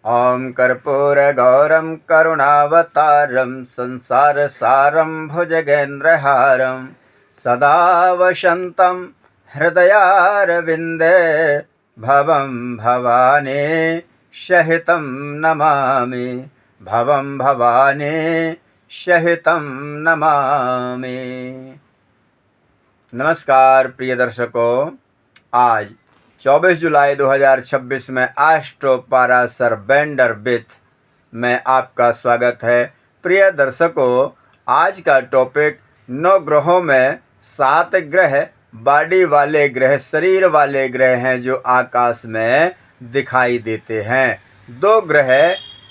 ॐ कर्पूरगौरं करुणावतारं संसारसारं भुजगेन्द्रहारं सदा वसन्तं हृदयारविन्दे भवं भवानी सहितं नमामि। भवं भवानी सहितं नमामि। नमस्कार प्रिय दर्शकों, आज 24 जुलाई 2026 में एस्ट्रो पाराशर बेंडर विथ में आपका स्वागत है। प्रिय दर्शकों, आज का टॉपिक 9 ग्रहों में 7 ग्रह बॉडी वाले ग्रह, शरीर वाले ग्रह हैं जो आकाश में दिखाई देते हैं। 2 ग्रह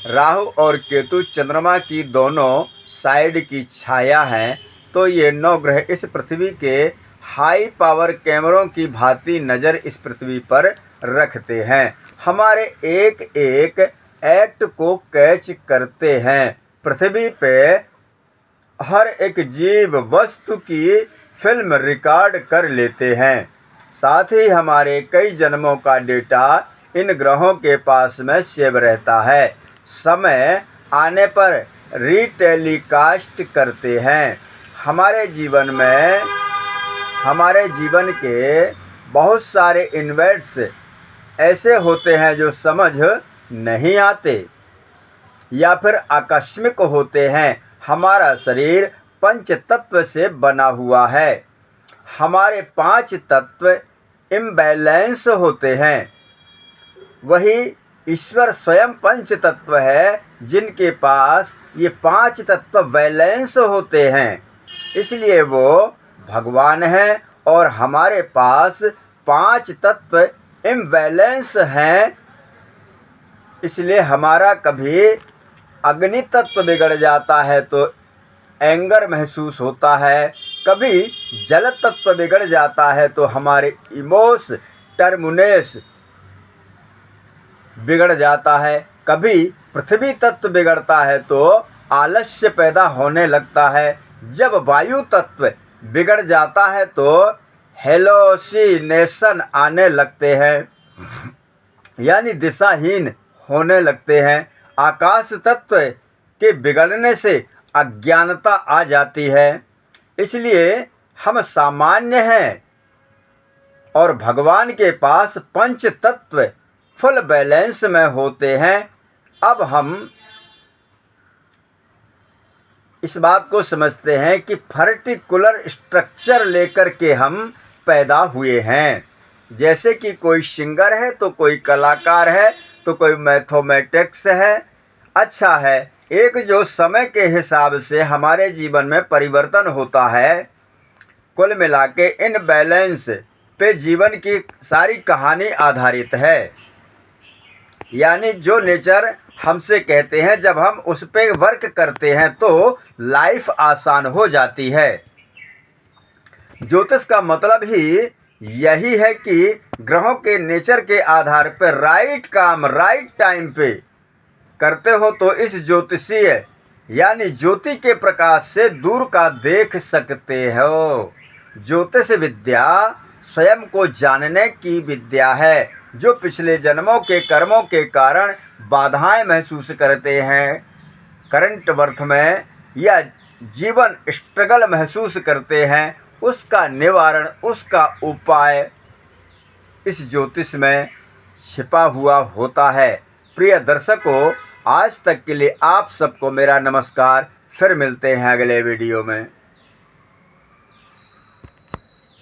राहु और केतु चंद्रमा की दोनों साइड की छाया हैं। तो ये 9 ग्रह इस पृथ्वी के हाई पावर कैमरों की भांति नज़र इस पृथ्वी पर रखते हैं, हमारे एक एक एक्ट को कैच करते हैं। पृथ्वी पे हर एक जीव वस्तु की फिल्म रिकॉर्ड कर लेते हैं। साथ ही हमारे कई जन्मों का डेटा इन ग्रहों के पास में सेव रहता है। समय आने पर रीटेलीकास्ट करते हैं। हमारे जीवन के बहुत सारे इवेंट्स ऐसे होते हैं जो समझ नहीं आते या फिर आकस्मिक होते हैं। हमारा शरीर पंच तत्व से बना हुआ है। हमारे 5 तत्व इम्बैलेंस होते हैं। वही ईश्वर स्वयं पंच तत्व है जिनके पास ये 5 तत्व बैलेंस होते हैं। इसलिए वो भगवान है और हमारे पास 5 तत्व इम्बैलेंस हैं। इसलिए हमारा कभी अग्नि तत्व बिगड़ जाता है तो एंगर महसूस होता है, कभी जल तत्व बिगड़ जाता है तो हमारे इमोश टर्मुनेस बिगड़ जाता है, कभी पृथ्वी तत्व बिगड़ता है तो आलस्य पैदा होने लगता है, जब वायु तत्व बिगड़ जाता है तो हेलोसिनेशन आने लगते हैं, यानी दिशाहीन होने लगते हैं। आकाश तत्व के बिगड़ने से अज्ञानता आ जाती है। इसलिए हम सामान्य हैं और भगवान के पास पंच तत्व फुल बैलेंस में होते हैं। अब हम इस बात को समझते हैं कि पर्टिकुलर स्ट्रक्चर लेकर के हम पैदा हुए हैं। जैसे कि कोई सिंगर है तो कोई कलाकार है तो कोई मैथमेटिक्स है। अच्छा है, एक जो समय के हिसाब से हमारे जीवन में परिवर्तन होता है, कुल मिला के इन बैलेंस पे जीवन की सारी कहानी आधारित है। यानी जो नेचर हमसे कहते हैं, जब हम उस पे वर्क करते हैं तो लाइफ आसान हो जाती है। ज्योतिष का मतलब ही यही है कि ग्रहों के नेचर के आधार पर राइट काम राइट टाइम पे करते हो तो इस ज्योतिषीय यानी ज्योति के प्रकाश से दूर का देख सकते हो। ज्योतिष विद्या स्वयं को जानने की विद्या है। जो पिछले जन्मों के कर्मों के कारण बाधाएं महसूस करते हैं, करंट बर्थ में या जीवन स्ट्रगल महसूस करते हैं, उसका निवारण, उसका उपाय इस ज्योतिष में छिपा हुआ होता है। प्रिय दर्शकों, आज तक के लिए आप सबको मेरा नमस्कार। फिर मिलते हैं अगले वीडियो में।